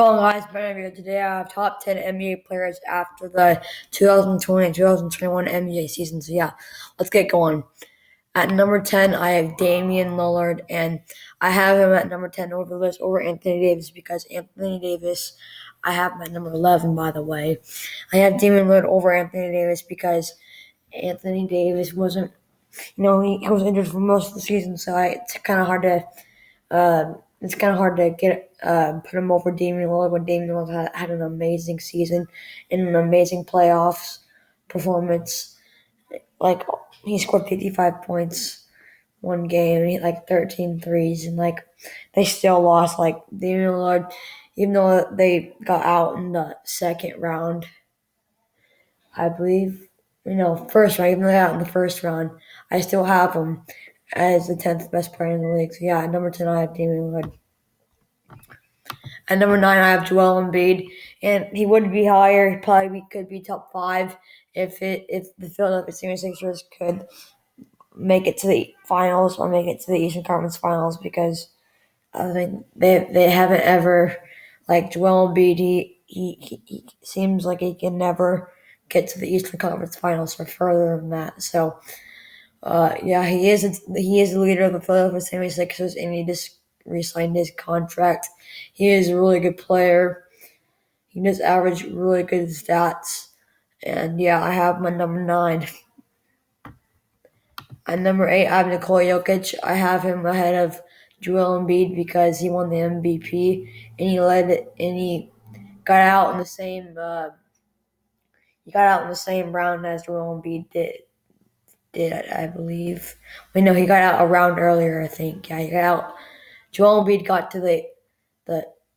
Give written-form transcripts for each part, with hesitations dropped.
Hello guys, Ben here. Today I have top 10 NBA players after the 2020-2021 NBA season. So yeah, let's get going. At number 10, I have Damian Lillard, and I have him at number 10 over the list over Anthony Davis because Anthony Davis, I have him at number 11, by the way. I have Damian Lillard over Anthony Davis because Anthony Davis wasn't, he was injured for most of the season, so it's kind of hard to get put him over Damian Lillard when Damian Lillard had an amazing season and an amazing playoffs performance. Like he scored 55 points one game, and he had like 13 threes, and like they still lost. Like Damian Lillard, even though they got out in the second round, I believe. First round, even though they got out in the first round, I still have him as the 10th best player in the league. So yeah, at number 10, I have Damian Lillard. At number 9, I have Joel Embiid, and he would be higher. He probably could be top 5 if the Philadelphia 76ers could make it to the finals or make it to the Eastern Conference Finals, because I think they haven't ever, like Joel Embiid. He seems like he can never get to the Eastern Conference Finals or further than that. So yeah, he is the leader of the Philadelphia 76ers, and he just re-signed his contract. He is a really good player. He does average really good stats. And yeah, I have my number 9. At number 8, I have Nikola Jokic. I have him ahead of Joel Embiid because he won the MVP, and he got out in the same round as Joel Embiid did, I believe. Wait, no, he got out a round earlier, I think. Yeah, he got out. Joel Embiid got to the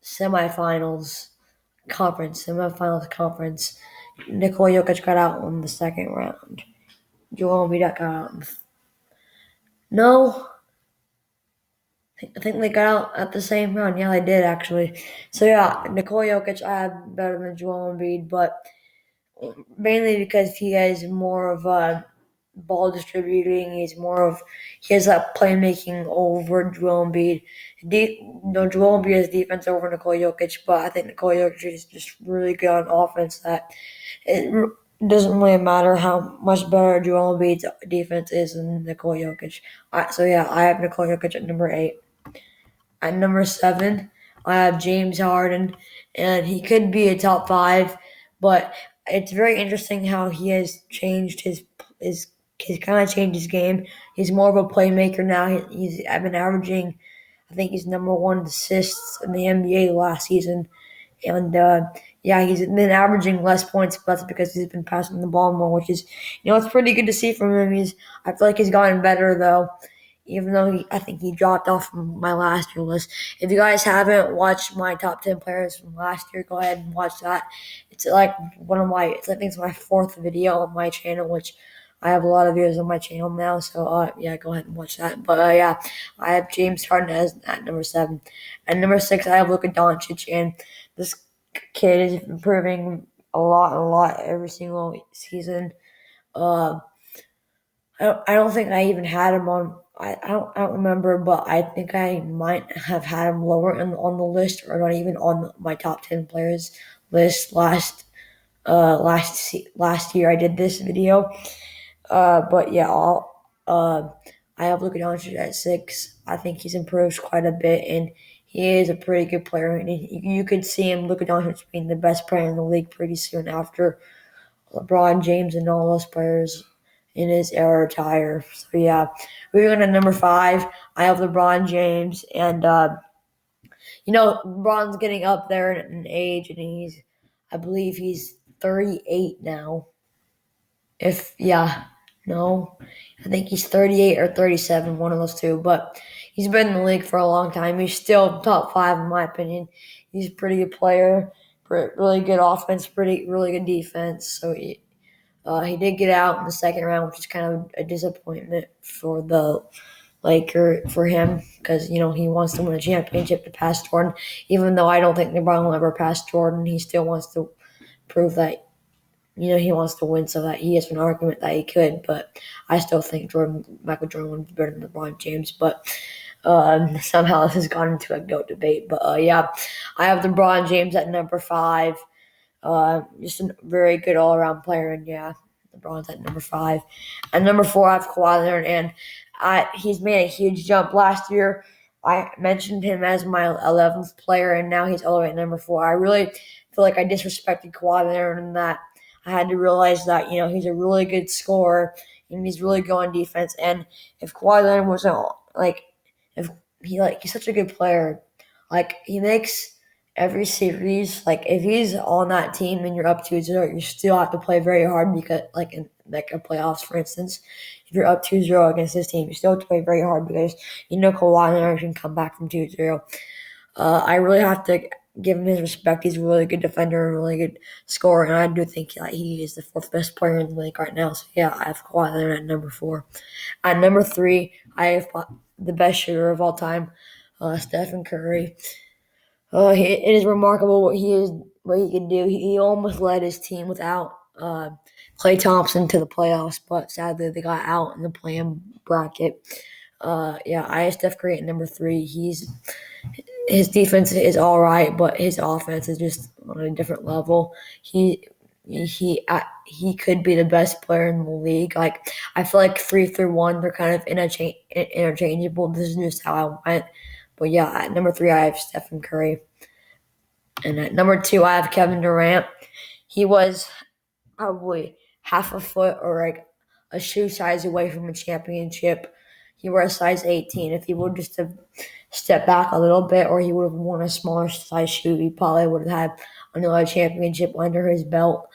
semifinals conference. Nikola Jokic got out in the second round. Joel Embiid got out. No, I think they got out at the same round. Yeah, they did actually. So yeah, Nikola Jokic I have better than Joel Embiid, but mainly because he has more of a ball distributing. He has that playmaking over Joel Embiid. Joel Embiid has defense over Nikola Jokic, but I think Nikola Jokic is just really good on offense. That it doesn't really matter how much better Joel Embiid's defense is than Nikola Jokic. So yeah, I have Nikola Jokic at number 8. At number 7, I have James Harden, and he could be a top 5, but it's very interesting how he has changed he's kind of changed his game. He's more of a playmaker now. I've been averaging, I think he's number 1 assists in the NBA last season, and yeah, he's been averaging less points, but that's because he's been passing the ball more, which is, it's pretty good to see from him. I feel like he's gotten better though, even though I think he dropped off from my last year list. If you guys haven't watched my top 10 players from last year, go ahead and watch that. It's like I think it's my 4th video on my channel, which I have a lot of videos on my channel now. So yeah, go ahead and watch that. But yeah, I have James Harden at number 7. At number 6, I have Luka Doncic, and this kid is improving a lot every single season. Uh, I don't think I even had him on. I don't remember, but I think I might have had him lower on the list, or not even on my top 10 players list last year I did this video. But yeah, I have Luka Doncic at 6. I think he's improved quite a bit, and he is a pretty good player. And you could see Luka Doncic being the best player in the league pretty soon after LeBron James and all those players in his era retire. So yeah, moving on to number 5, I have LeBron James, and LeBron's getting up there in age, and I believe he's 38 now. No, I think he's 38 or 37, one of those two. But he's been in the league for a long time. He's still top 5 in my opinion. He's a pretty good player, really good offense, really good defense. So he did get out in the second round, which is kind of a disappointment for for him, because he wants to win a championship to pass Jordan. Even though I don't think LeBron will ever pass Jordan, he still wants to prove that he wants to win, so that he has an argument that he could. But I still think Michael Jordan would be better than LeBron James. But Somehow this has gone into a GOAT debate. But yeah, I have LeBron James at number 5. Just a very good all around player, and yeah, LeBron's at number 5. At number 4, I have Kawhi Leonard, and he's made a huge jump. Last year, I mentioned him as my 11th player, and now he's all the way at number 4. I really feel like I disrespected Kawhi Leonard in that I had to realize that he's a really good scorer and he's really good on defense. And if Kawhi Leonard wasn't if he's such a good player, he makes every series, if he's on that team and you're up 2-0, you still have to play very hard because, in a playoffs, for instance, if you're up 2-0 against this team, you still have to play very hard because Kawhi Leonard can come back from 2-0. I really have to give him his respect. He's a really good defender and a really good scorer, and I do think he is the 4th best player in the league right now. So yeah, I have Kawhi Leonard at number 4. At number 3, I have the best shooter of all time, Stephen Curry. It is remarkable what he can do. He almost led his team without Klay Thompson to the playoffs, but sadly they got out in the play-in bracket. Yeah, I have Steph Curry at number 3. His defense is all right, but his offense is just on a different level. He could be the best player in the league. I feel like 3 through 1, they're kind of interchangeable. This is just how I went. But yeah, at number 3, I have Stephen Curry. And at number 2, I have Kevin Durant. He was probably half a foot or a shoe size away from a championship. He wore a size 18. If he would just have stepped back a little bit, or he would have worn a smaller size shoe, he probably would have had another championship under his belt.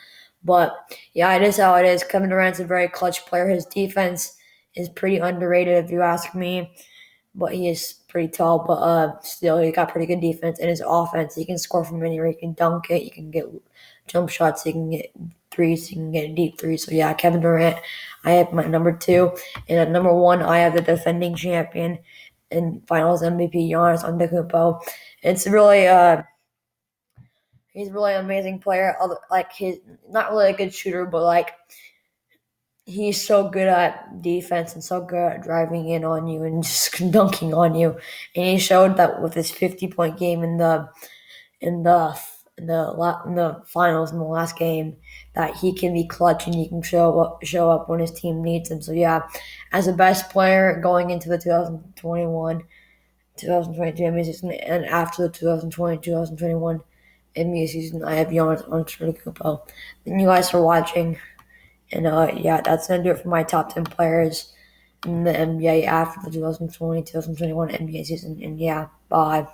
But yeah, it is how it is. Kevin Durant's a very clutch player. His defense is pretty underrated, if you ask me. But he is pretty tall. But still, he got pretty good defense. And his offense, he can score from anywhere. He can dunk it. He can get jump shots. He can get threes. He can get deep threes. So yeah, Kevin Durant, I have my number 2. And at number 1, I have the defending champion and Finals MVP, Giannis Antetokounmpo. It's really he's really an amazing player. He's not really a good shooter, but he's so good at defense and so good at driving in on you and just dunking on you. And he showed that with his 50-point game in the finals in the last game, that he can be clutch and he can show up when his team needs him. So yeah, as the best player going into the 2021-2022 NBA season and after the 2020-2021 NBA season, I have Giannis Antetokounmpo. Thank you guys for watching. And yeah, that's going to do it for my top 10 players in the NBA after the 2020-2021 NBA season. And yeah, bye.